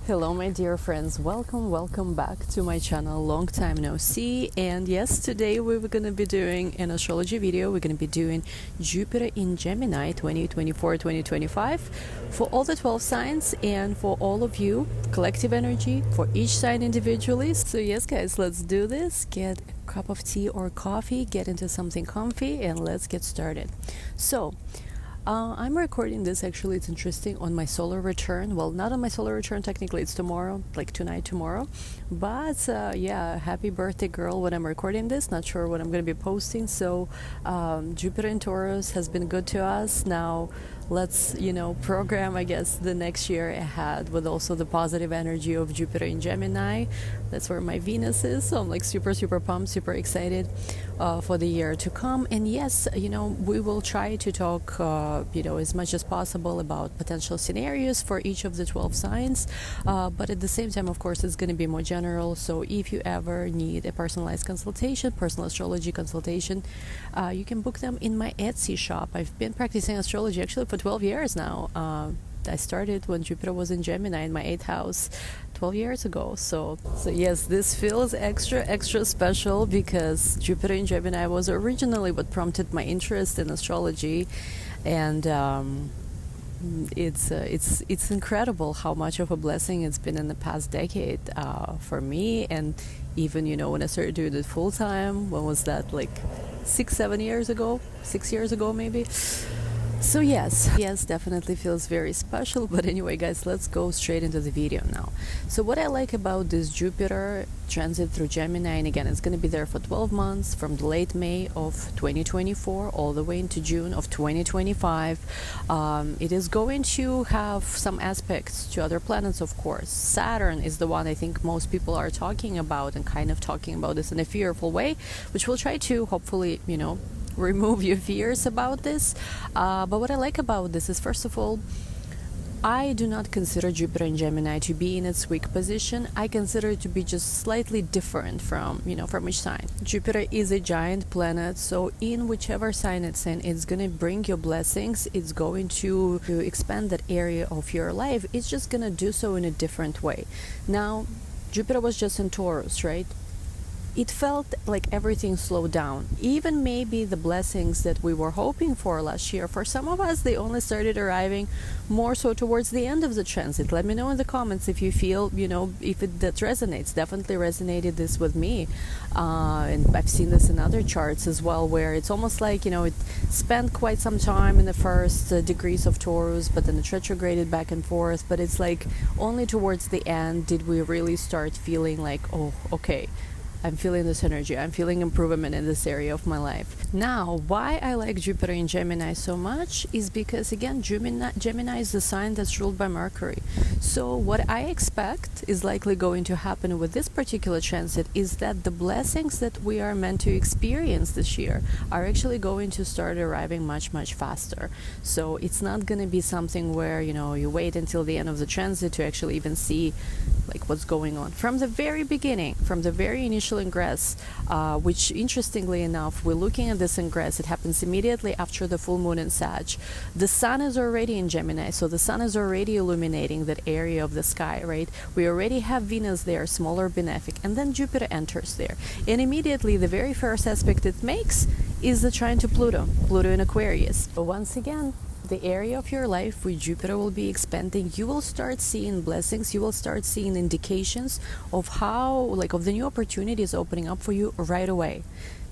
Hello my dear friends, welcome back to my channel. Long time no see, and yes, today we're gonna be doing an astrology video. We're gonna be doing Jupiter in Gemini 2024-2025 for all the 12 signs and for all of you, collective energy for each sign individually. So yes guys, let's do this. Get a cup of tea or coffee, get into something comfy, and let's get started. So I'm recording this, actually it's interesting, on my solar return. Well, not on my solar return, technically it's tomorrow, like tonight, tomorrow. But yeah, happy birthday girl when I'm recording this. Not sure what I'm going to be posting. So Jupiter in Taurus has been good to us. Now let's, program, I guess, the next year ahead with also the positive energy of Jupiter in Gemini. That's where my Venus is. So I'm like super pumped, super excited for the year to come. And yes, we will try to talk as much as possible about potential scenarios for each of the 12 signs, but at the same time, of course, it's going to be more general. So if you ever need a personalized consultation, personal astrology consultation, you can book them in my Etsy shop. I've been practicing astrology actually for 12 years now. I started when Jupiter was in Gemini in my 8th house 12 years ago. So yes, this feels extra special because Jupiter in Gemini was originally what prompted my interest in astrology. And it's incredible how much of a blessing it's been in the past decade for me. And even when I started doing it full time, when was that, like 6 years ago maybe. So yes, definitely feels very special. But anyway guys, let's go straight into the video now. So what I like about this Jupiter transit through Gemini, and again it's going to be there for 12 months from the late May of 2024 all the way into June of 2025. It is going to have some aspects to other planets, of course. Saturn is the one I think most people are talking about, and kind of talking about this in a fearful way, which we'll try to hopefully remove your fears about this. But what I like about this is, first of all, I do not consider Jupiter in Gemini to be in its weak position. I consider it to be just slightly different from each sign. Jupiter is a giant planet, so in whichever sign it's in, it's going to bring you blessings. It's going to expand that area of your life. It's just going to do so in a different way. Now, Jupiter was just in Taurus, right? It felt like everything slowed down. Even maybe the blessings that we were hoping for last year, for some of us, they only started arriving more so towards the end of the transit. Let me know in the comments if you feel, if that resonates. Definitely resonated this with me. And I've seen this in other charts as well, where it's almost like, it spent quite some time in the first degrees of Taurus, but then it retrograded back and forth. But it's like only towards the end did we really start feeling like, oh, okay, I'm feeling this energy. I'm feeling improvement in this area of my life. Now, why I like Jupiter in Gemini so much is because, again, Gemini is the sign that's ruled by Mercury. So what I expect is likely going to happen with this particular transit is that the blessings that we are meant to experience this year are actually going to start arriving much faster. So it's not going to be something where, you wait until the end of the transit to actually even see like what's going on. From the very beginning, from the very initial ingress, which interestingly enough, we're looking at this ingress, it happens immediately after the full moon in Sag. The sun is already in Gemini, so the sun is already illuminating that area of the sky, right? We already have Venus there, smaller benefic, and then Jupiter enters there. And immediately the very first aspect it makes is the trine to Pluto in Aquarius. But once again, the area of your life where Jupiter will be expanding, you will start seeing blessings, you will start seeing indications of of the new opportunities opening up for you right away.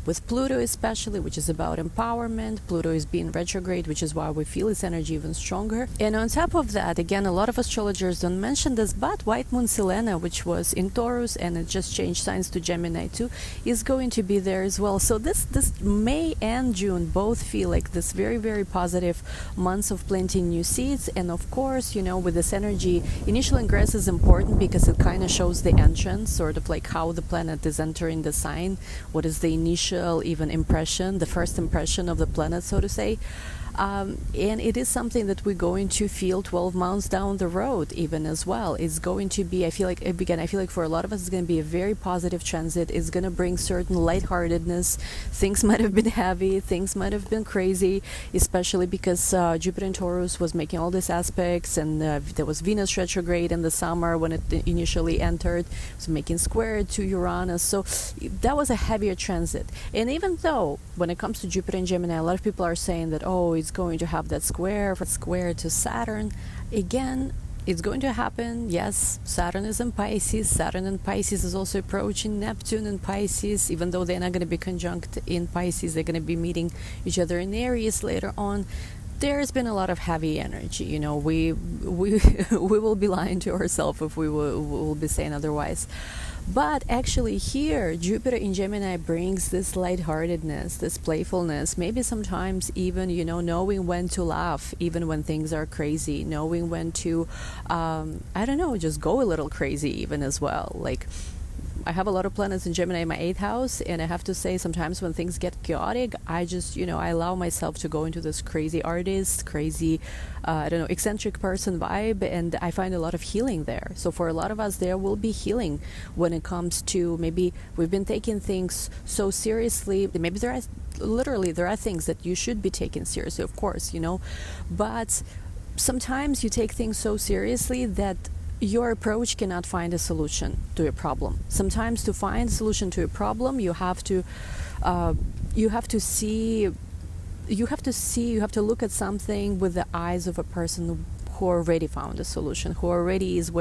With Pluto especially, which is about empowerment. Pluto is being retrograde, which is why we feel its energy even stronger. And on top of that, again, a lot of astrologers don't mention this, but White Moon Selena, which was in Taurus and it just changed signs to Gemini too, is going to be there as well. So this May and June both feel like this very positive months of planting new seeds. And of course, with this energy, initial ingress is important because it kind of shows the entrance, sort of like how the planet is entering the sign, what is the initial initial even impression, the first impression of the planet, so to say. And it is something that we're going to feel 12 months down the road even as well. It's going to be, I feel like for a lot of us, it's going to be a very positive transit. It's going to bring certain lightheartedness. Things might have been heavy, things might have been crazy, especially because Jupiter in Taurus was making all these aspects, and there was Venus retrograde in the summer when it initially entered. It was making square to Uranus. So that was a heavier transit. And even though when it comes to Jupiter in Gemini, a lot of people are saying that, oh, it's going to have that square to Saturn. Again, it's going to happen. Yes, Saturn is in Pisces. Saturn in Pisces is also approaching Neptune in Pisces. Even though they're not going to be conjunct in Pisces, they're going to be meeting each other in Aries later on. There's been a lot of heavy energy. You know, we will be lying to ourselves if we will be saying otherwise. But actually here, Jupiter in Gemini brings this lightheartedness, this playfulness, maybe sometimes even, you know, knowing when to laugh, even when things are crazy, knowing when to, I don't know, just go a little crazy even as well. Like, I have a lot of planets in Gemini in my 8th house, and I have to say sometimes when things get chaotic, I just, you know, I allow myself to go into this crazy artist, crazy, I don't know, eccentric person vibe, and I find a lot of healing there. So for a lot of us, there will be healing when it comes to maybe we've been taking things so seriously. Maybe there are things that you should be taking seriously, of course, you know, but sometimes you take things so seriously that your approach cannot find a solution to a problem. Sometimes to find a solution to a problem, you have to look at something with the eyes of a person who already found a solution, who already is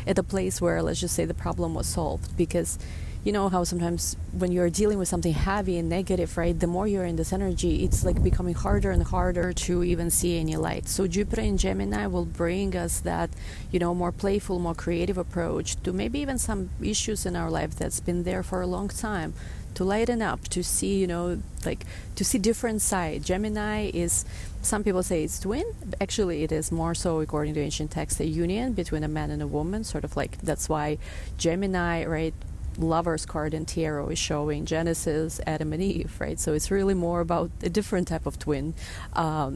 at a place where, let's just say, the problem was solved. Because you know how sometimes when you're dealing with something heavy and negative, right, the more you're in this energy, it's like becoming harder and harder to even see any light. So Jupiter in Gemini will bring us that, you know, more playful, more creative approach to maybe even some issues in our life that's been there for a long time, to lighten up, to see, you know, like to see different side. Gemini is, some people say it's twin. Actually, it is more so, according to ancient texts, a union between a man and a woman, sort of like, that's why Gemini, right, Lover's card in tarot is showing Genesis, Adam and Eve, right? So it's really more about a different type of twin,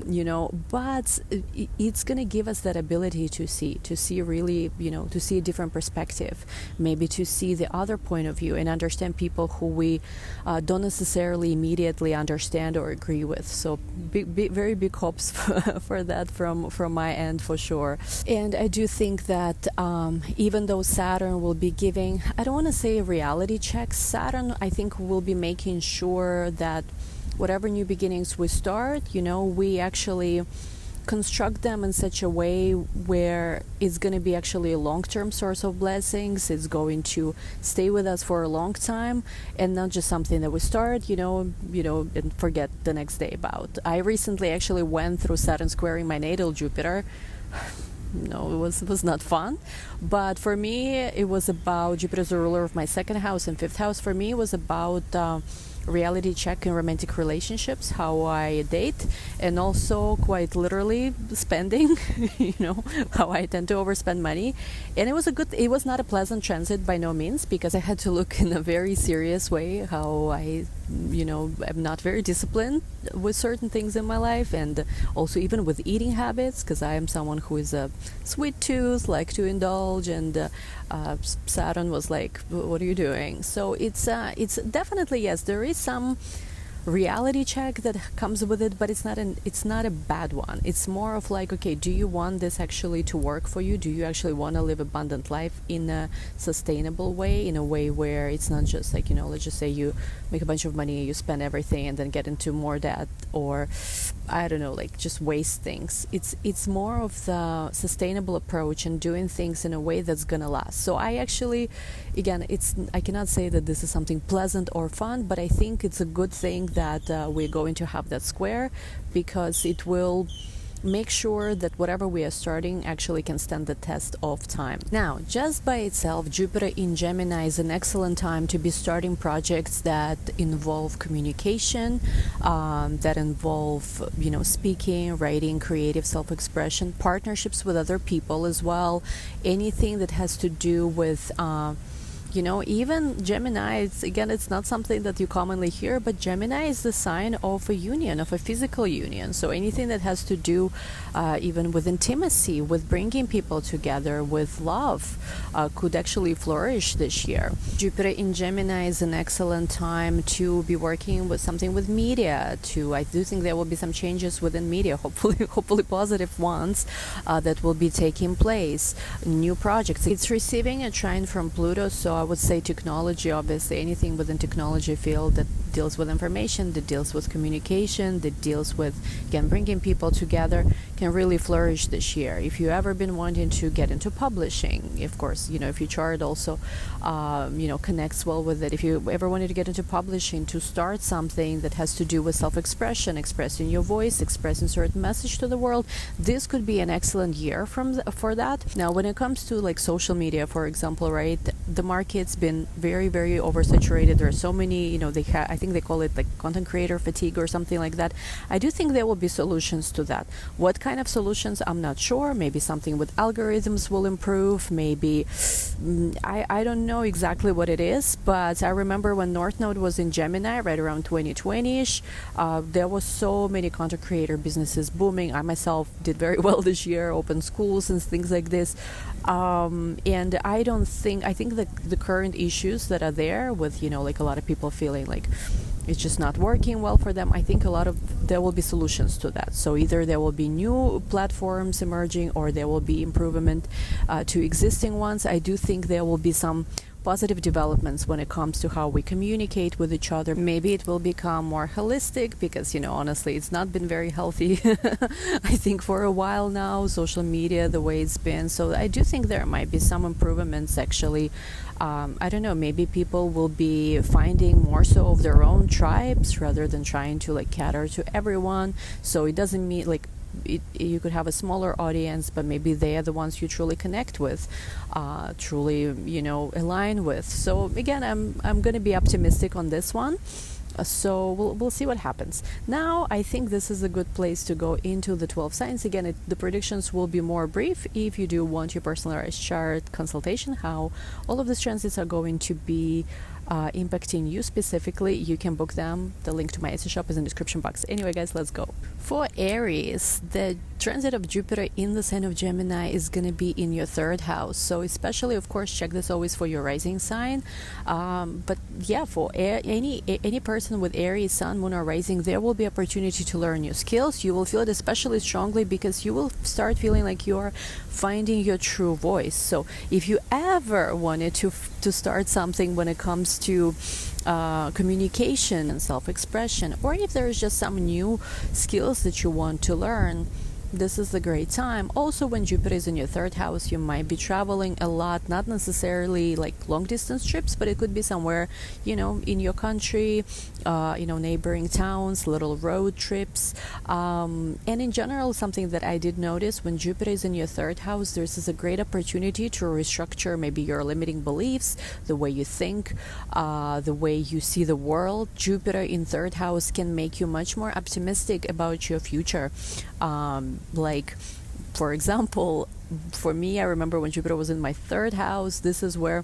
you know, but it's going to give us that ability to see really, you know, to see a different perspective, maybe to see the other point of view and understand people who we don't necessarily immediately understand or agree with. So very big hopes for that from my end, for sure. And I do think that even though Saturn will be giving, I don't want to say reality checks, Saturn, I think, will be making sure that whatever new beginnings we start, you know, we actually construct them in such a way where it's going to be actually a long-term source of blessings. It's going to stay with us for a long time, and not just something that we start, you know, and forget the next day about. I recently actually went through Saturn squaring my natal Jupiter. No, it was not fun, but for me it was about, Jupiter's the ruler of my 2nd house and 5th house. For me it was about reality check in romantic relationships, how I date, and also quite literally spending, you know, how I tend to overspend money. And it was not a pleasant transit by no means, because I had to look in a very serious way how I, you know, am not very disciplined with certain things in my life, and also even with eating habits, because I am someone who is a sweet tooth, like to indulge, and Saturn was like, what are you doing? So it's definitely, yes, there is some reality check that comes with it, but it's not a bad one. It's more of like, okay, do you want this actually to work for you? Do you actually want to live abundant life in a sustainable way, in a way where it's not just like, you know, let's just say you make a bunch of money, you spend everything and then get into more debt, or I don't know, like just waste things. It's more of the sustainable approach and doing things in a way that's gonna last. So I actually, again, I cannot say that this is something pleasant or fun, but I think it's a good thing that we're going to have that square, because it will make sure that whatever we are starting actually can stand the test of time. Now, just by itself, Jupiter in Gemini is an excellent time to be starting projects that involve communication, that involve, you know, speaking, writing, creative self-expression, partnerships with other people as well, anything that has to do with You know, even Gemini, it's not something that you commonly hear, but Gemini is the sign of a union, of a physical union. So anything that has to do even with intimacy, with bringing people together, with love, could actually flourish this year. Jupiter in Gemini is an excellent time to be working with something with media. I do think there will be some changes within media, hopefully positive ones, that will be taking place. New projects. It's receiving a trine from Pluto, so I would say technology, obviously anything within technology field that deals with information, that deals with communication, that deals with, again, bringing people together, can really flourish this year. If you ever been wanting to get into publishing, of course, you know, if your chart also, connects well with it. If you ever wanted to get into publishing, to start something that has to do with self-expression, expressing your voice, expressing certain message to the world, this could be an excellent year for that. Now, when it comes to like social media, for example, right, the market's been very, very oversaturated. There are so many, you know, I think they call it like content creator fatigue or something like that. I do think there will be solutions to that. What kind of solutions, I'm not sure. Maybe something with algorithms will improve. Maybe I don't know exactly what it is, but I remember when North Node was in Gemini right around 2020ish, there was so many content creator businesses booming. I myself did very well this year, opened schools and things like this. And I think that the current issues that are there with, you know, like a lot of people feeling like it's just not working well for them, I think there will be solutions to that. So either there will be new platforms emerging, or there will be improvement to existing ones. I do think there will be some positive developments when it comes to how we communicate with each other. Maybe it will become more holistic because, you know, honestly, it's not been very healthy, I think, for a while now, social media, the way it's been. So I do think there might be some improvements, actually. I don't know, maybe people will be finding more so of their own tribes rather than trying to like cater to everyone. So it doesn't mean like you could have a smaller audience, but maybe they are the ones you truly connect with, truly, you know, align with. So again, I'm going to be optimistic on this one. So we'll see what happens. Now, I think this is a good place to go into the 12 signs. Again, the predictions will be more brief. If you do want your personalized chart consultation, how all of these transits are going to be impacting you specifically, you can book them. The link to my Etsy shop is in the description box. Anyway, guys, let's go. For Aries, the transit of Jupiter in the sign of Gemini is going to be in your third house. So especially, of course, check this always for your rising sign. But yeah, for any person with Aries, sun, moon, or rising, there will be opportunity to learn new skills. You will feel it especially strongly because you will start feeling like you're finding your true voice. So if you ever wanted to start something when it comes to communication and self-expression, or if there is just some new skills that you want to learn, this is the great time. Also, when Jupiter is in your third house, you might be traveling a lot, not necessarily like long distance trips, but it could be somewhere, you know, in your country, neighboring towns, little road trips. And in general, something that I did notice when Jupiter is in your third house, there's a great opportunity to restructure maybe your limiting beliefs, the way you think, the way you see the world. Jupiter in third house can make you much more optimistic about your future. Like, for example, for me, I remember when Jupiter was in my third house, this is where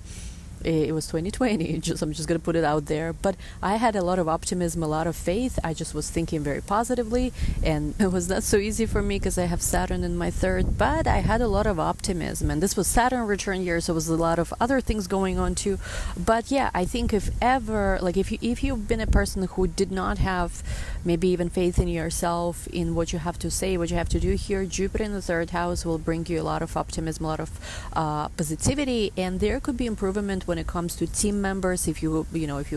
it was 2020. I'm just going to put it out there. But I had a lot of optimism, a lot of faith. I just was thinking very positively. And it was not so easy for me because I have Saturn in my third. But I had a lot of optimism. And this was Saturn return year, so it was a lot of other things going on too. But yeah, I think if you've been a person who did not have maybe even faith in yourself, in what you have to say, what you have to do here, Jupiter in the third house will bring you a lot of optimism, a lot of positivity. And there could be improvement when it comes to team members. If you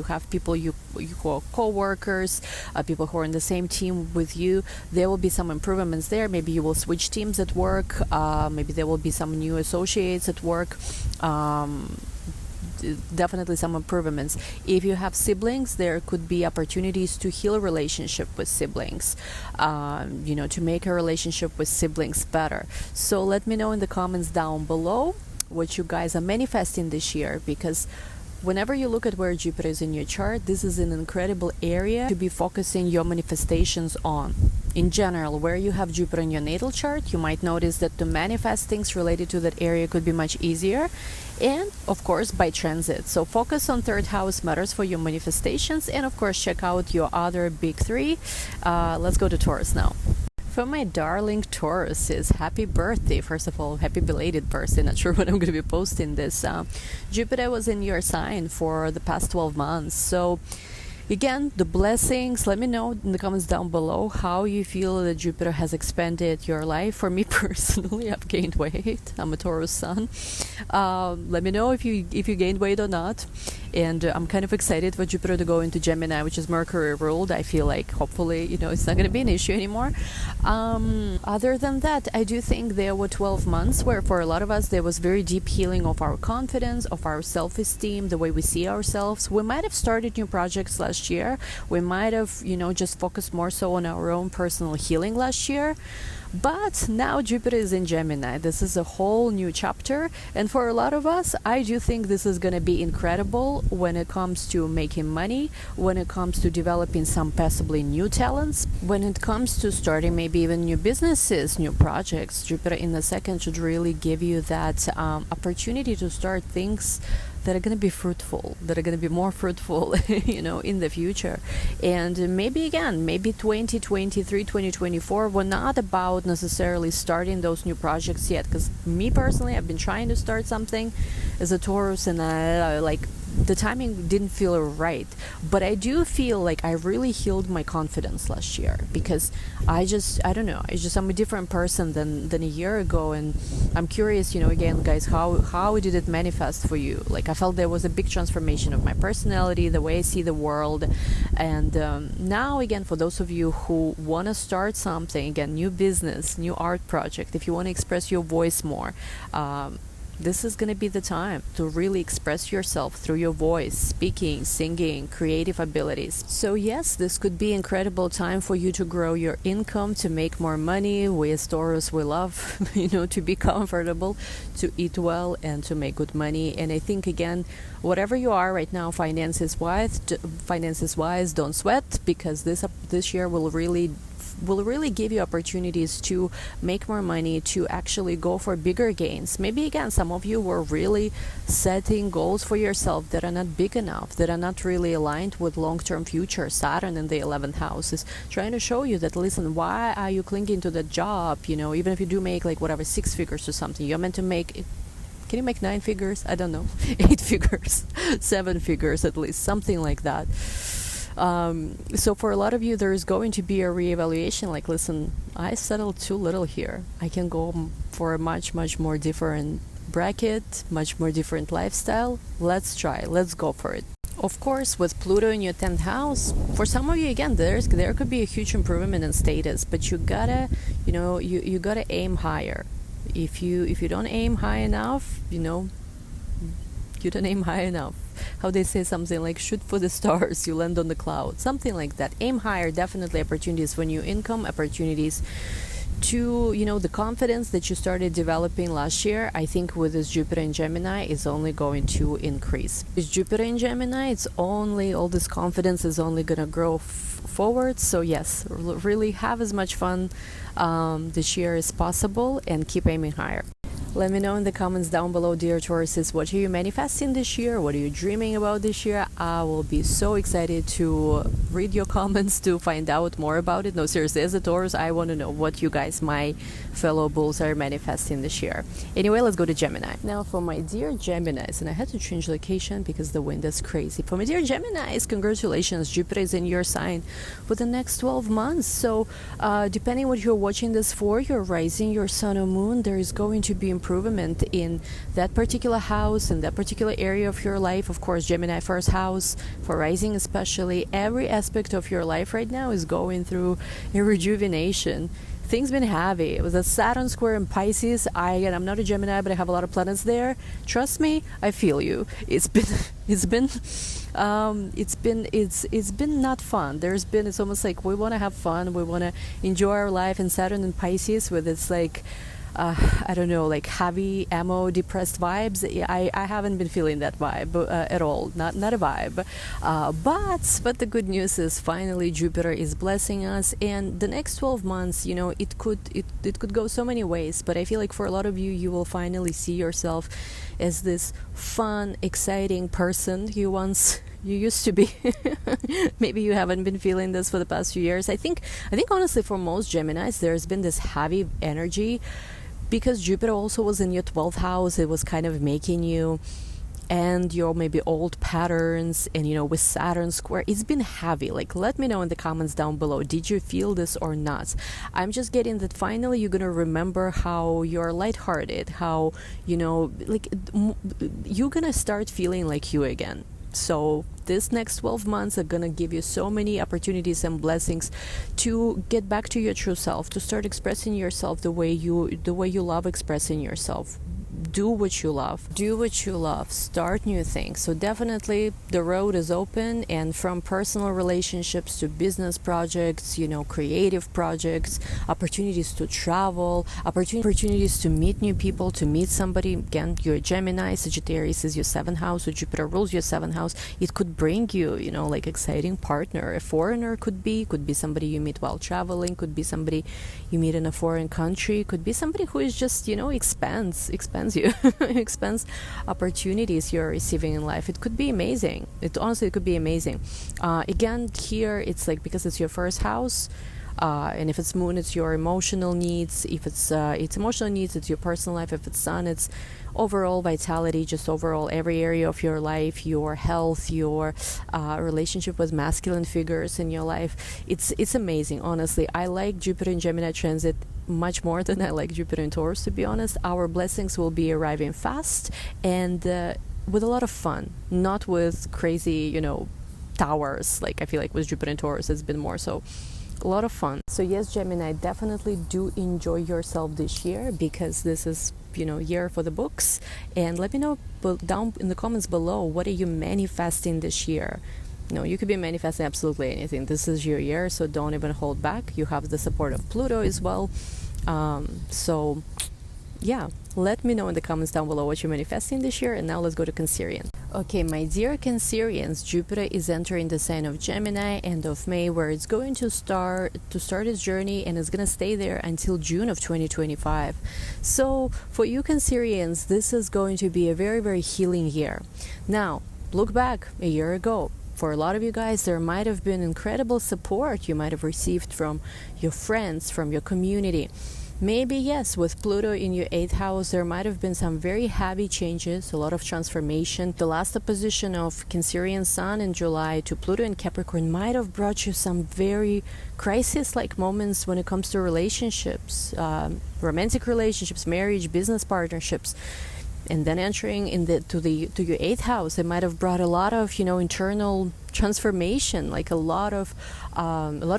have people you call co-workers, people who are in the same team with you, there will be some improvements there. Maybe you will switch teams at work. Maybe there will be some new associates at work. Definitely some improvements. If you have siblings, there could be opportunities to heal a relationship with siblings, to make a relationship with siblings better. So let me know in the comments down below what you guys are manifesting this year, because whenever you look at where Jupiter is in your chart, this is an incredible area to be focusing your manifestations on. in general, where you have Jupiter in your natal chart, you might notice that to manifest things related to that area could be much easier. And of course, by transit. So focus on third house matters for your manifestations. And of course, check out your other big three. Let's go to Taurus now. For my darling Tauruses, happy birthday. First of all, happy belated birthday. Not sure when I'm going to be posting this. Jupiter was in your sign for the past 12 months. So again, the blessings, let me know in the comments down below how you feel that Jupiter has expanded your life. For me personally, I've gained weight. I'm a Taurus sun. Let me know if you gained weight or not. And I'm kind of excited for Jupiter to go into Gemini, which is Mercury ruled. I feel like hopefully, it's not going to be an issue anymore. Other than that, I do think there were 12 months where for a lot of us, there was very deep healing of our confidence, of our self-esteem, the way we see ourselves. We might have started new projects last year. We might have, just focused more so on our own personal healing last year. But now Jupiter is in Gemini. This is a whole new chapter. And for a lot of us, I do think this is going to be incredible when it comes to making money, when it comes to developing some possibly new talents, when it comes to starting maybe even new businesses, new projects. Jupiter in the second should really give you that opportunity to start things that are going to be fruitful, that are going to be more fruitful, in the future. And maybe 2023, 2024, we're not about necessarily starting those new projects yet. Because me personally, I've been trying to start something as a Taurus, and the timing didn't feel right. But I do feel like I really healed my confidence last year, because I don't know, I'm a different person than a year ago. And I'm curious, again, guys, how did it manifest for you? Like, I felt there was a big transformation of my personality, the way I see the world. And now, again, for those of you who want to start something, again, new business, new art project, if you want to express your voice more, this is going to be the time to really express yourself through your voice, speaking, singing, creative abilities. So yes, this could be an incredible time for you to grow your income, to make more money. We as Taurus, we love, to be comfortable, to eat well, and to make good money. And I think, again, whatever you are right now, finances wise, don't sweat, because this year will really give you opportunities to make more money, to actually go for bigger gains. Maybe again, some of you were really setting goals for yourself that are not big enough, that are not really aligned with long-term future. Saturn in the 11th house is trying to show you that, listen, why are you clinging to that job? Even if you do make 6 figures or something, you're meant to make. Can you make 9 figures? I don't know. 8 figures, 7 figures at least, something like that. So for a lot of you, there is going to be a reevaluation. Like, listen, I settled too little here. I can go for a much, much more different bracket, much more different lifestyle. Let's try. Let's go for it. Of course, with Pluto in your 10th house, for some of you, again, there could be a huge improvement in status, but you gotta, you gotta aim higher. If you don't aim high enough, you don't aim high enough. How they say something like, shoot for the stars, you land on the clouds, something like that. Aim higher. Definitely opportunities for new income, opportunities to, the confidence that you started developing last year. I think with this Jupiter in Gemini is only going to increase. With Jupiter in Gemini, all this confidence is only going to grow forward. So yes, really have as much fun this year as possible, and keep aiming higher. Let me know in the comments down below, dear Tauruses, what are you manifesting this year? What are you dreaming about this year? I will be so excited to read your comments, to find out more about it. No, seriously, as a Taurus, I want to know what you guys, my fellow bulls, are manifesting this year. Anyway, let's go to Gemini. Now, for my dear Geminis, and I had to change location because the wind is crazy. For my dear Geminis, congratulations, Jupiter is in your sign for the next 12 months. So, depending what you're watching this for, your rising, your sun or moon, there is going to be improvement in that particular house, in that particular area of your life. Of course, Gemini first house, for rising especially, every aspect of your life right now is going through a rejuvenation. Things been heavy. It was a Saturn square in Pisces. I'm not a Gemini, but I have a lot of planets there. Trust me, I feel you. It's been not fun. It's almost like we want to have fun, we want to enjoy our life, and Saturn in Pisces with its I don't know, like heavy emo depressed vibes. I haven't been feeling that vibe at all. Not a vibe. But the good news is finally Jupiter is blessing us, and the next 12 months, you know, it could go so many ways. But I feel like for a lot of you, you will finally see yourself as this fun, exciting person you used to be. Maybe you haven't been feeling this for the past few years. I think honestly for most Geminis there's been this heavy energy because Jupiter also was in your 12th house. It was kind of making you and your maybe old patterns, and you know, with Saturn square, it's been heavy. Like, let me know in the comments down below, did you feel this or not? I'm just getting that finally you're gonna remember how you're lighthearted, how, you know, like you're gonna start feeling like you again. So this next 12 months are gonna give you so many opportunities and blessings to get back to your true self, to start expressing yourself the way you love expressing yourself. Do what you love, start new things. So definitely the road is open, and from personal relationships to business projects, you know, creative projects, opportunities to travel, opportunities to meet new people, to meet somebody. Again, you're a Gemini, Sagittarius is your 7th house, so Jupiter rules your 7th house. It could bring you, you know, like exciting partner. A foreigner could be somebody you meet while traveling, could be somebody you meet in a foreign country, could be somebody who is just, you know, expands you expense opportunities you're receiving in life. It could be amazing. It could be amazing. Again, here it's like, because it's your first house, and if it's moon, it's your emotional needs. If it's emotional needs, it's your personal life. If it's sun, it's overall vitality, just overall every area of your life, your health, your relationship with masculine figures in your life. It's amazing, honestly. I like Jupiter in Gemini transit much more than I like Jupiter in Taurus, to be honest. Our blessings will be arriving fast and with a lot of fun, not with crazy, you know, towers. Like, I feel like with Jupiter in Taurus it's been more so a lot of fun. So yes, Gemini, definitely do enjoy yourself this year, because this is, you know, year for the books. And let me know down in the comments below, what are you manifesting this year? You know, you could be manifesting absolutely anything. This is your year, so don't even hold back. You have the support of Pluto as well. So yeah, let me know in the comments down below what you're manifesting this year. And now let's go to Cancerian. Okay, my dear Cancerians, Jupiter is entering the sign of Gemini end of May, where it's going to start its journey, and it's going to stay there until June of 2025. So for you Cancerians, this is going to be a very, very healing year. Now, look back a year ago. For a lot of you guys, there might have been incredible support you might have received from your friends, from your community. Maybe, yes, with Pluto in your 8th house, there might have been some very heavy changes, a lot of transformation. The last opposition of Cancerian Sun in July to Pluto in Capricorn might have brought you some very crisis-like moments when it comes to relationships, romantic relationships, marriage, business partnerships. And then entering to your 8th house, it might have brought a lot of, you know, internal transformation, like a lot of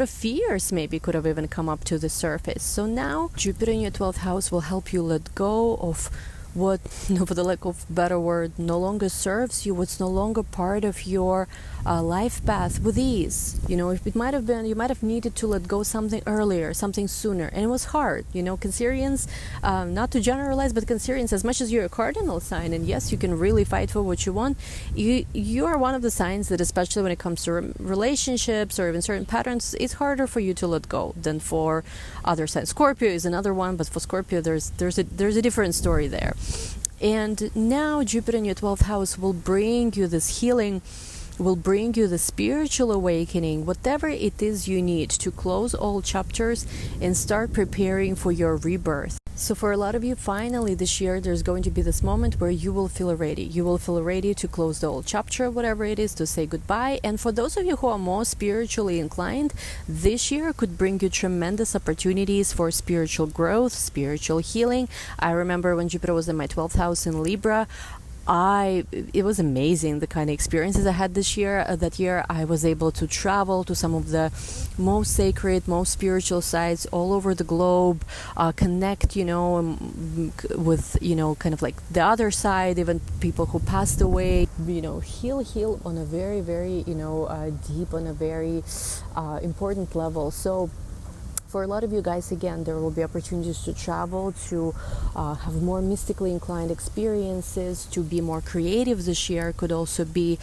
fears maybe could have even come up to the surface. So now Jupiter in your 12th house will help you let go of what, for the lack of a better word, no longer serves you, what's no longer part of your life path with ease. You know, if it might have been, you might have needed to let go something earlier, something sooner, and it was hard. You know, Cancerians, not to generalize, but Cancerians, as much as you're a cardinal sign, and yes, you can really fight for what you want, you are one of the signs that, especially when it comes to relationships or even certain patterns, it's harder for you to let go than for other signs. Scorpio is another one, but for Scorpio, there's a different story there. And now Jupiter in your 12th house will bring you this healing, will bring you the spiritual awakening, whatever it is you need to close all chapters and start preparing for your rebirth. So for a lot of you, finally this year, there's going to be this moment where you will feel ready. You will feel ready to close the old chapter, whatever it is, to say goodbye. And for those of you who are more spiritually inclined, this year could bring you tremendous opportunities for spiritual growth, spiritual healing. I remember when Jupiter was in my 12th house in Libra, it was amazing the kind of experiences I had this year. That year I was able to travel to some of the most sacred, most spiritual sites all over the globe, connect, you know, with, you know, kind of like the other side, even people who passed away, you know, heal on a very, very, you know, deep, on a very important level. So for a lot of you guys, again, there will be opportunities to travel, to have more mystically inclined experiences, to be more creative this year could also be.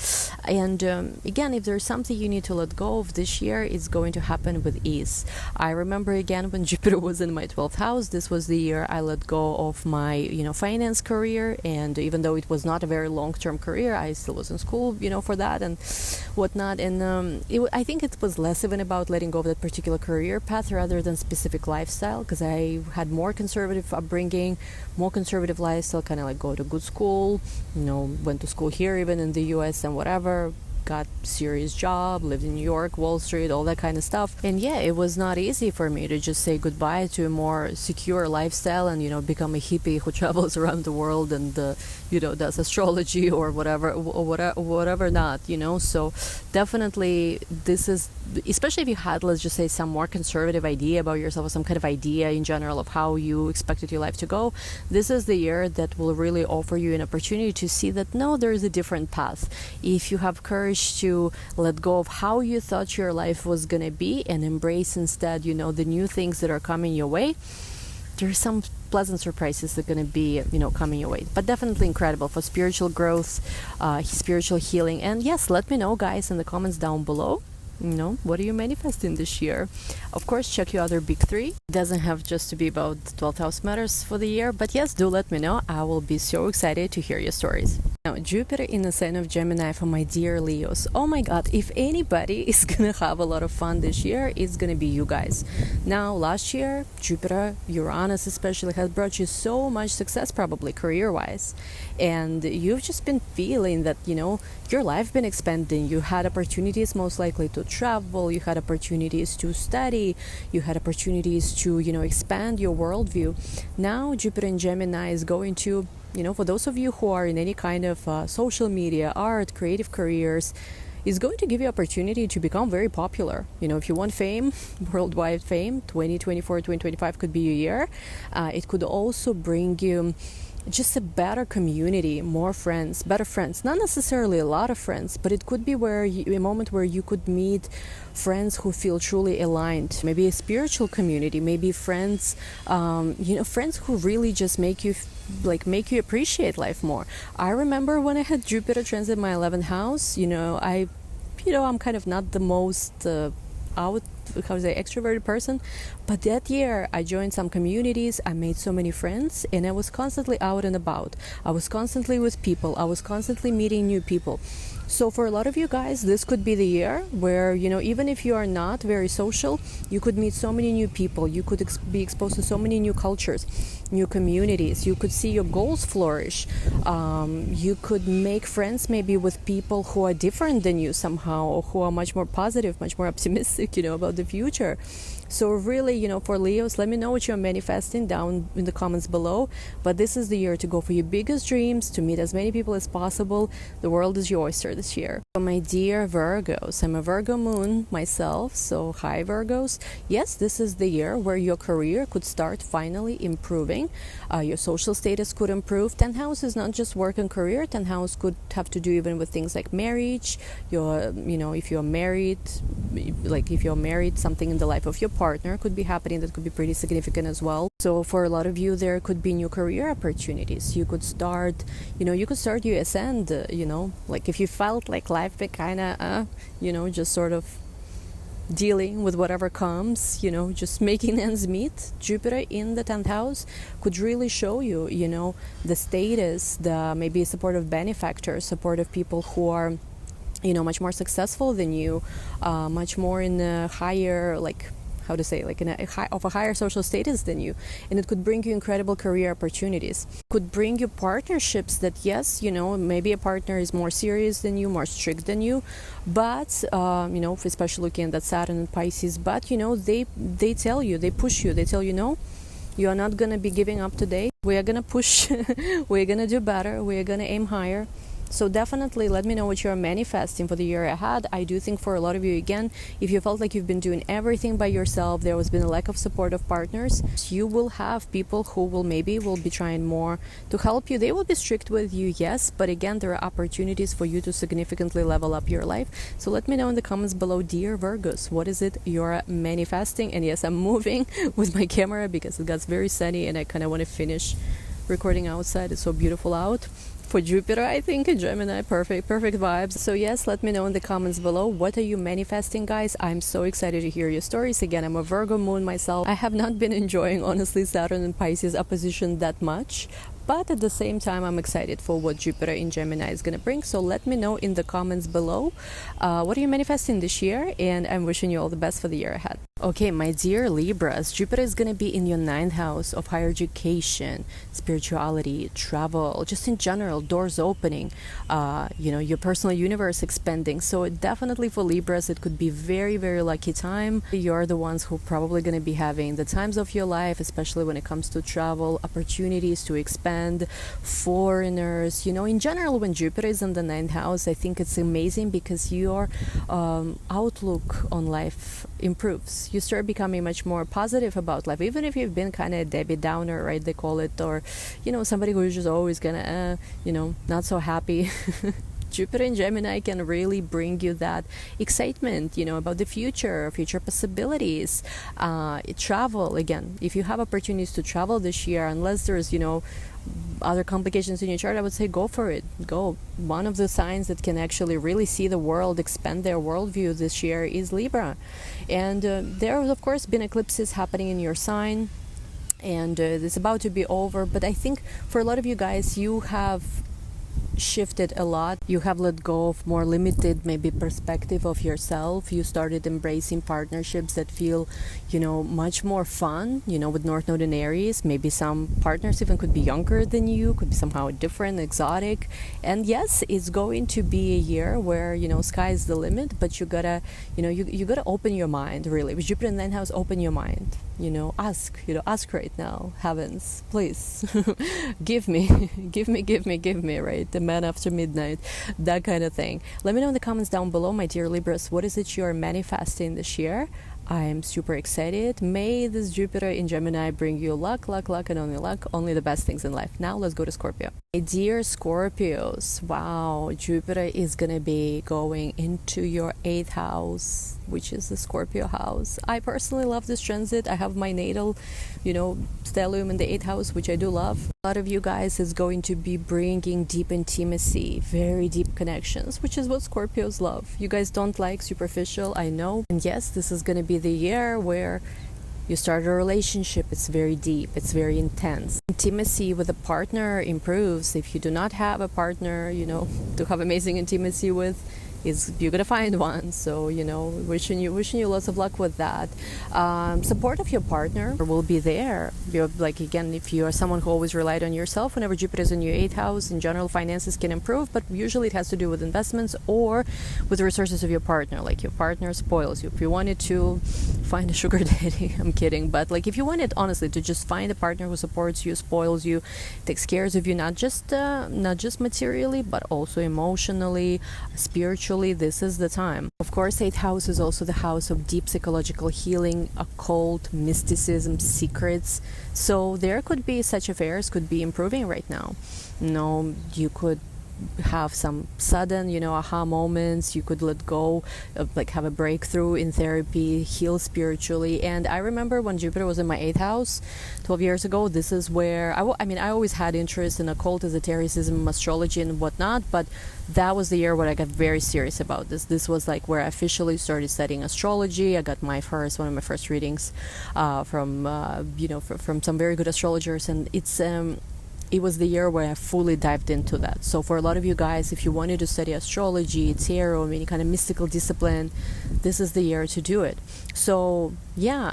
And again, if there's something you need to let go of this year, it's going to happen with ease. I remember again when Jupiter was in my 12th house, this was the year I let go of my, finance career. And even though it was not a very long-term career, I still was in school, for that and whatnot. And I think it was less even about letting go of that particular career path rather than specific lifestyle, because I had more conservative upbringing, more conservative lifestyle, kind of like go to good school, went to school here even in the US and whatever, got serious job, lived in New York, Wall Street, all that kind of stuff. And yeah, it was not easy for me to just say goodbye to a more secure lifestyle and, become a hippie who travels around the world and, does astrology or whatever not, So definitely this is, especially if you had, let's just say, some more conservative idea about yourself or some kind of idea in general of how you expected your life to go, this is the year that will really offer you an opportunity to see that no, there is a different path. If you have courage to let go of how you thought your life was going to be and embrace instead, the new things that are coming your way, there's some pleasant surprises that are going to be, coming your way. But definitely incredible for spiritual growth, spiritual healing. And yes, let me know, guys, in the comments down below. What are you manifesting this year? Of course, check your other big three. It doesn't have just to be about 12th house matters for the year, but yes, do let me know. I will be so excited to hear your stories. Now, Jupiter in the sign of Gemini for my dear Leos. Oh my God, if anybody is gonna have a lot of fun this year, it's gonna be you guys. Now, last year, Jupiter, Uranus especially, has brought you so much success, probably career-wise. And you've just been feeling that, your life been expanding. You had opportunities most likely to travel, you had opportunities to study, you had opportunities to, expand your worldview. Now, Jupiter in Gemini is going to, for those of you who are in any kind of social media, art, creative careers, is going to give you opportunity to become very popular. If you want fame, worldwide fame, 2024, 2025 could be your year. It could also bring you just a better community, more friends, better friends, not necessarily a lot of friends, but it could be a moment where you could meet friends who feel truly aligned, maybe a spiritual community, maybe friends, friends who really just make you appreciate life more. I remember when I had Jupiter transit my 11th house, I'm kind of not the most extroverted person, but that year I joined some communities, I made so many friends, and I was constantly out and about. I was constantly with people, I was constantly meeting new people. So for a lot of you guys, this could be the year where, even if you are not very social, you could meet so many new people, you could be exposed to so many new cultures, new communities, you could see your goals flourish, you could make friends maybe with people who are different than you somehow, or who are much more positive, much more optimistic, about the future. So really, for Leos, let me know what you're manifesting down in the comments below. But this is the year to go for your biggest dreams, to meet as many people as possible. The world is your oyster this year. For my dear Virgos, I'm a Virgo moon myself, so hi Virgos. Yes, this is the year where your career could start finally improving. Your social status could improve. 10th house is not just work and career. 10th house could have to do even with things like marriage. If you're married, something in the life of your partner could be happening that could be pretty significant as well. So for a lot of you, there could be new career opportunities. You could start, your ascent, if you felt like life be kind of, just sort of dealing with whatever comes, just making ends meet. Jupiter in the 10th house could really show you, the status, the maybe supportive benefactors, supportive people who are, much more successful than you, much more in a higher, of a higher social status than you. And it could bring you incredible career opportunities. Could bring you partnerships that, yes, maybe a partner is more serious than you, more strict than you, but, especially looking at that Saturn and Pisces, but, they tell you, they push you, they tell you, no, you are not going to be giving up today. We are going to push, we're going to do better, we are going to aim higher. So definitely let me know what you're manifesting for the year ahead. I do think for a lot of you, again, if you felt like you've been doing everything by yourself, there has been a lack of support of partners, you will have people who will be trying more to help you. They will be strict with you, yes, but again, there are opportunities for you to significantly level up your life. So let me know in the comments below, dear Virgos, what is it you're manifesting? And yes, I'm moving with my camera because it got very sunny and I kind of want to finish recording outside. It's so beautiful out. For Jupiter, I think, in Gemini, perfect vibes. So yes, let me know in the comments below, what are you manifesting, guys? I'm so excited to hear your stories. Again, I'm a Virgo moon myself. I have not been enjoying, honestly, Saturn and Pisces opposition that much, but at the same time, I'm excited for what Jupiter in Gemini is going to bring. So let me know in the comments below, what are you manifesting this year? And I'm wishing you all the best for the year ahead. Okay, my dear Libras, Jupiter is going to be in your 9th house of higher education, spirituality, travel, just in general, doors opening, your personal universe expanding. So definitely for Libras, it could be very, very lucky time. You're the ones who probably going to be having the times of your life, especially when it comes to travel, opportunities to expand, foreigners. In general, when Jupiter is in the 9th house, I think it's amazing because your outlook on life improves. You start becoming much more positive about life, even if you've been kind of a Debbie Downer, right, they call it, or somebody who's just always gonna not so happy. Jupiter in Gemini can really bring you that excitement, about the future possibilities, travel. Again, if you have opportunities to travel this year, unless there's other complications in your chart, I would say go for it. Go. One of the signs that can actually really see the world, expand their worldview this year is Libra. And there have, of course, been eclipses happening in your sign, and it's about to be over. But I think for a lot of you guys, you have shifted a lot. You have let go of more limited maybe perspective of yourself. You started embracing partnerships that feel much more fun, with North Node and Aries. Maybe some partners even could be younger than you, could be somehow different, exotic. And yes, it's going to be a year where sky is the limit, but you gotta you gotta open your mind, really. With Jupiter in the 9th house, open your mind. Ask right now, heavens, please give me, right? The man after midnight, that kind of thing. Let me know in the comments down below, my dear Libras, what is it you're manifesting this year? I'm super excited. May this Jupiter in Gemini bring you luck, and only luck, only the best things in life. Now let's go to Scorpio. My dear Scorpios, wow, Jupiter is gonna be going into your 8th house, which is the Scorpio house. I personally love this transit. I have my natal, stellium in the 8th house, which I do love. A lot of you guys is going to be bringing deep intimacy, very deep connections, which is what Scorpios love. You guys don't like superficial, I know. And yes, this is going to be the year where you start a relationship. It's very deep, it's very intense. Intimacy with a partner improves. If you do not have a partner, to have amazing intimacy with, you're gonna find one. So wishing you lots of luck with that. Support of your partner will be there. Again, if you are someone who always relied on yourself, whenever Jupiter is in your 8th house, in general, finances can improve, but usually it has to do with investments or with the resources of your partner. Like your partner spoils you. If you wanted to find a sugar daddy, I'm kidding, but if you wanted, honestly, to just find a partner who supports you, spoils you, takes care of you, not just materially, but also emotionally, spiritually, this is the time. Of course, 8th house is also the house of deep psychological healing, occult, mysticism, secrets. So there could be such affairs could be improving right now. You could have some sudden, aha moments. You could let go, have a breakthrough in therapy, heal spiritually. And I remember when Jupiter was in my 8th house 12 years ago, this is where I always had interest in occult, esotericism, astrology and whatnot, but that was the year where I got very serious about this. This was where I officially started studying astrology. I got one of my first readings from some very good astrologers, and it was the year where I fully dived into that. So for a lot of you guys, if you wanted to study astrology, tarot, any kind of mystical discipline, this is the year to do it. So yeah,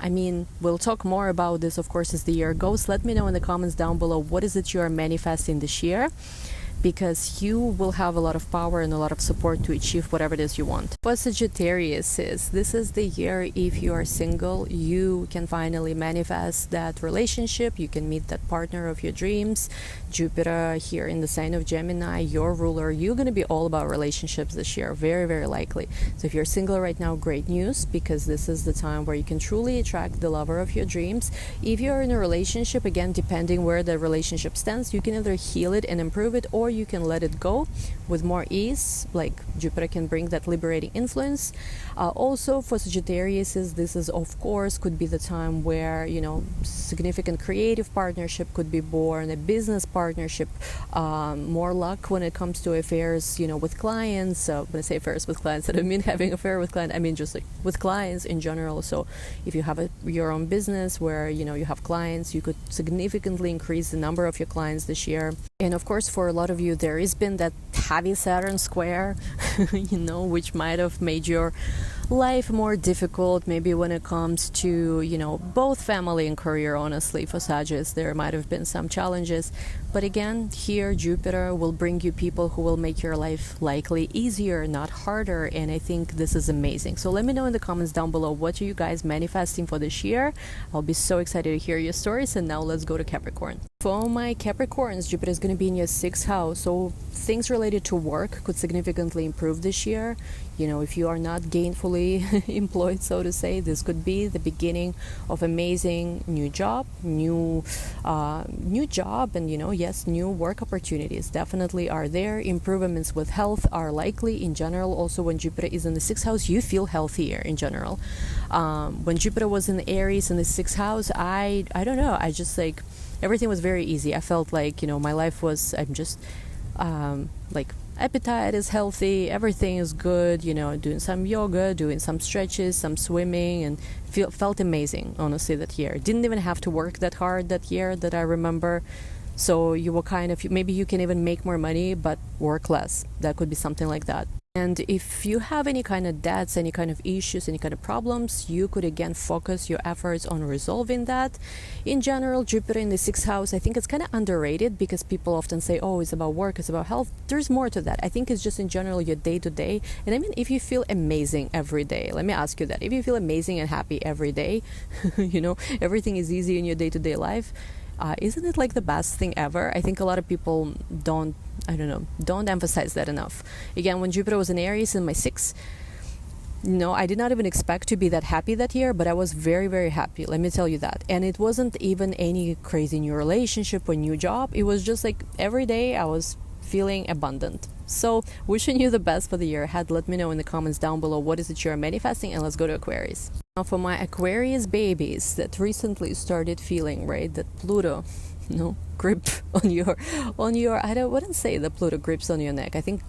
we'll talk more about this, of course, as the year goes. Let me know in the comments down below, what is it you are manifesting this year? because you will have a lot of power and a lot of support to achieve whatever it is you want. For Sagittarius, this is the year, if you are single, you can finally manifest that relationship. You can meet that partner of your dreams. Jupiter here in the sign of Gemini, your ruler, you're going to be all about relationships this year, very, very likely. So if you're single right now, great news, because this is the time where you can truly attract the lover of your dreams. If you're in a relationship, again, depending where the relationship stands, you can either heal it and improve it, or you can let it go with more ease. Like Jupiter can bring that liberating influence. Also for Sagittarius, this is of course could be the time where, you know, significant creative partnership could be born, a business partnership, more luck when it comes to affairs, you know, with clients. When I say affairs with clients, I don't mean having affair with clients, I mean just like with clients in general. So if you have your own business where, you know, you have clients, you could significantly increase the number of your clients this year. And of course, for a lot of you, there has been that heavy Saturn square, you know, which might have made your life more difficult, maybe when it comes to, you know, both family and career. Honestly, for Sagittarius, there might have been some challenges, but again, here Jupiter will bring you people who will make your life likely easier, not harder, and I think this is amazing. So let me know in the comments down below, what are you guys manifesting for this year? I'll be so excited to hear your stories. And now let's go to Capricorn. For my Capricorns, Jupiter is going to be in your 6th house, so things related to work could significantly improve this year. You know, if you are not gainfully employed, so to say, this could be the beginning of amazing new job, and you know, yes, new work opportunities definitely are there. Improvements with health are likely in general. Also, when Jupiter is in the 6th house, you feel healthier in general. When Jupiter was in Aries in the 6th house, I don't know, I just like, everything was very easy. I felt like, you know, my life was, I'm just like, appetite is healthy, everything is good, you know, doing some yoga, doing some stretches, some swimming, and felt amazing, honestly, that year. Didn't even have to work that hard that year, that I remember. So you will kind of, maybe you can even make more money, but work less. That could be something like that. And if you have any kind of debts, any kind of issues, any kind of problems, you could again focus your efforts on resolving that. In general, Jupiter in the 6th house, I think it's kind of underrated, because people often say, oh, it's about work, it's about health. There's more to that. I think it's just in general your day-to-day. And I mean, if you feel amazing every day, let me ask you that. If you feel amazing and happy every day, you know, everything is easy in your day-to-day life, isn't it like the best thing ever? I think a lot of people don't emphasize that enough. Again, when Jupiter was in Aries in my 6th, no, I did not even expect to be that happy that year, but I was very, very happy. Let me tell you that. And it wasn't even any crazy new relationship or new job. It was just like every day I was feeling abundant. So wishing you the best for the year ahead. Let me know in the comments down below, what is it you're manifesting, and let's go to Aquarius. Now for my Aquarius babies that recently started feeling, right, that Pluto, you know, grip on your I wouldn't say that Pluto grips on your neck. I think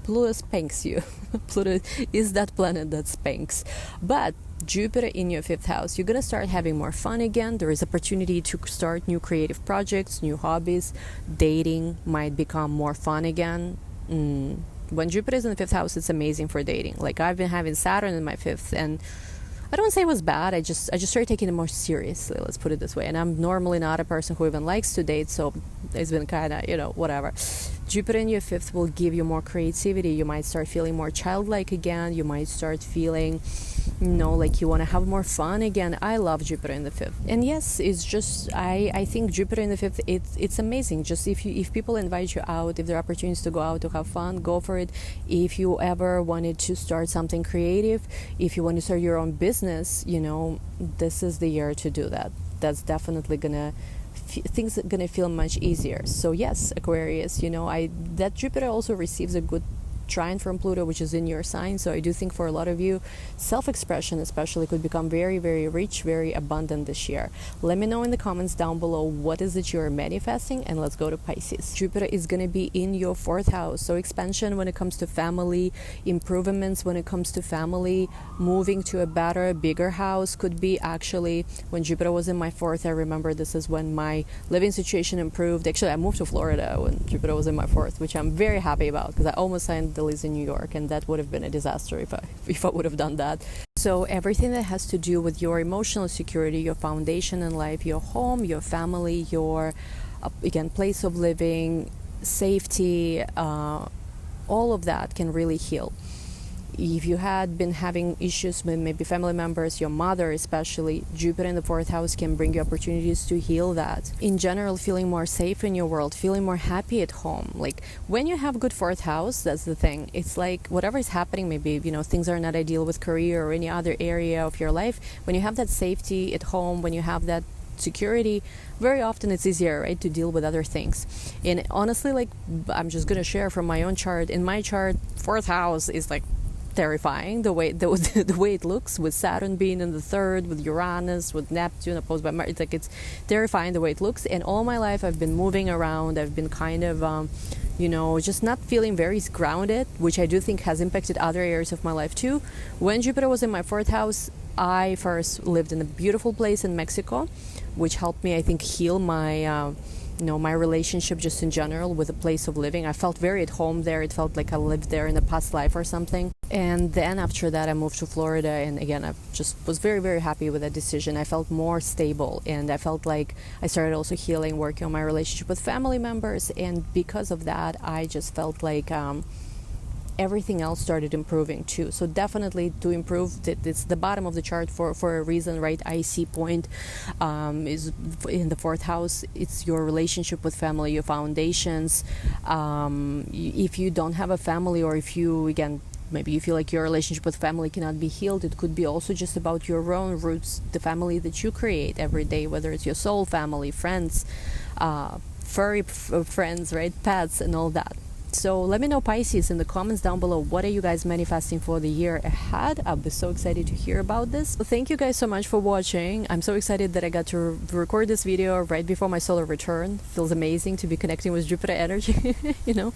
Pluto spanks you. Pluto is that planet that spanks. But Jupiter in your 5th house, you're going to start having more fun again. There is opportunity to start new creative projects, new hobbies. Dating might become more fun again. When Jupiter is in the 5th house, it's amazing for dating. Like, I've been having Saturn in my 5th, and I don't say it was bad. I just started taking it more seriously, let's put it this way. And I'm normally not a person who even likes to date, so it's been kind of, you know, whatever. Jupiter in your 5th will give you more creativity. You might start feeling more childlike again. You might start feeling, you know, like you want to have more fun again. I love Jupiter in the 5th. And yes, it's just, I think Jupiter in the 5th, it's amazing. Just if people invite you out, if there are opportunities to go out to have fun, go for it. If you ever wanted to start something creative, if you want to start your own business, you know, this is the year to do that. That's definitely things are gonna feel much easier. So yes, Aquarius, you know, that Jupiter also receives a good trine from Pluto, which is in your sign. So I do think for a lot of you, self-expression especially could become very, very rich, very abundant this year. Let me know in the comments down below, what is it you're manifesting, and let's go to Pisces. Jupiter is going to be in your 4th house. So expansion when it comes to family, improvements when it comes to family, moving to a better, bigger house could be. Actually, when Jupiter was in my 4th, I remember this is when my living situation improved. Actually, I moved to Florida when Jupiter was in my 4th, which I'm very happy about, because I almost signed the lease in New York, and that would have been a disaster if I would have done that. So everything that has to do with your emotional security, your foundation in life, your home, your family, your again place of living, safety, all of that can really heal. If you had been having issues with maybe family members, your mother especially, Jupiter in the fourth house can bring you opportunities to heal that. In general, feeling more safe in your world, feeling more happy at home. Like when you have good fourth house, that's the thing. It's like whatever is happening, maybe, you know, things are not ideal with career or any other area of your life. When you have that safety at home, when you have that security, very often it's easier, right, to deal with other things. And honestly, like, I'm just gonna share from my own chart. In my chart, fourth house is like terrifying the way the way it looks, with Saturn being in the third, with Uranus, with Neptune opposed by Mars. It's like, it's terrifying the way it looks. And all my life I've been moving around. I've been kind of you know, just not feeling very grounded, which I do think has impacted other areas of my life too. When Jupiter was in my fourth house, I first lived in a beautiful place in Mexico, which helped me, I think, heal my you know, my relationship just in general with a place of living. I felt very at home there. It felt like I lived there in a past life or something. And then after that, I moved to Florida. And again, I just was very, very happy with that decision. I felt more stable. And I felt like I started also healing, working on my relationship with family members. And because of that, I just felt like everything else started improving too. So definitely to improve, it's the bottom of the chart for a reason, right? IC point is in the fourth house. It's your relationship with family, your foundations. If you don't have a family, or if you, again, maybe you feel like your relationship with family cannot be healed, it could be also just about your own roots, the family that you create every day, whether it's your soul family, friends, furry friends, right, pets, and all that. So let me know, Pisces, in the comments down below, what are you guys manifesting for the year ahead? I'll be so excited to hear about this. So thank you guys so much for watching. I'm so excited that I got to record this video right before my solar return. Feels amazing to be connecting with Jupiter energy. You know,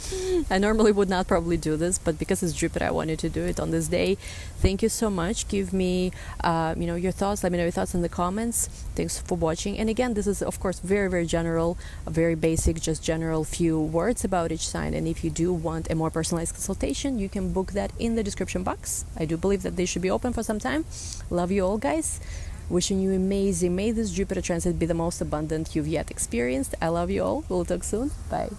I normally would not probably do this, but because it's Jupiter, I wanted to do it on this day. Thank you so much. Give me you know, your thoughts. Let me know your thoughts in the comments. Thanks for watching. And again, this is of course very, very general, very basic, just general few words about each sign. And if you do want a more personalized consultation, you can book that in the description box. I do believe that they should be open for some time. Love you all, guys. Wishing you amazing. May this Jupiter transit be the most abundant you've yet experienced. I love you all. We'll talk soon. Bye.